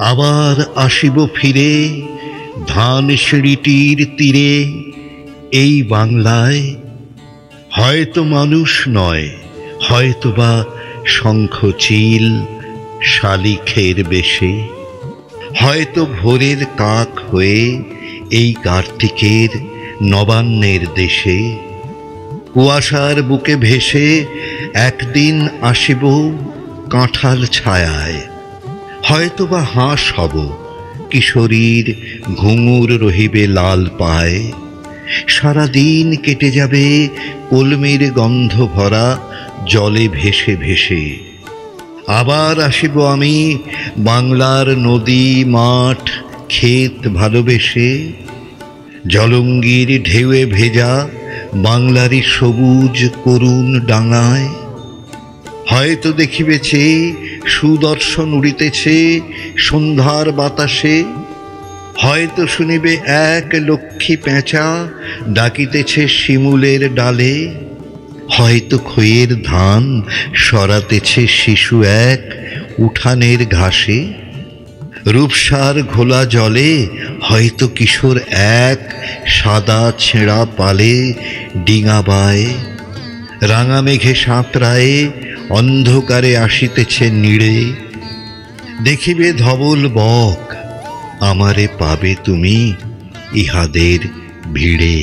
আবার আসিব ফিরে ধান সিঁড়িটির তীরে, এই বাংলায় হয়তো মানুষ নয়, হয়তোবা শঙ্খচিল শালিখের বেশে, হয়তো ভোরের কাক হয়ে এই কার্তিকের নবান্নের দেশে। কুয়াশার বুকে ভেসে একদিন আসিব কাঁঠাল ছায়ায়, হয়তোবা হাঁস হব, কিশোরীর ঘুঙুর রহিবে লাল পায়। সারাদিন কেটে যাবে কলমির গন্ধ ভরা জলে ভেসে ভেসে। আবার আসিব আমি বাংলার নদী মাঠ ক্ষেত ভালোবেসে, জলঙ্গির ঢেউয়ে ভেজা বাংলারই সবুজ করুণ ডাঙায়। হয়তো দেখিবেছে সুদর্শন উড়িতেছে সন্ধ্যার বাতাসে, হয়তো শুনিবে এক লক্ষ্মী পেঁচা ডাকিতেছে শিমুলের ডালে, হয়তো খইয়ের ধান সরাতেছে শিশু এক উঠানের ঘাসে। রূপসার ঘোলা জলে হয়তো কিশোর এক সাদা ছেঁড়া পালে ডিঙা বায়। রাঙা মেঘে সাঁতরায়ে অন্ধকারে আসিতেছে নীড়ে, দেখিবে ধবল বক, আমারে পাবে তুমি ইহাদের ভিড়ে।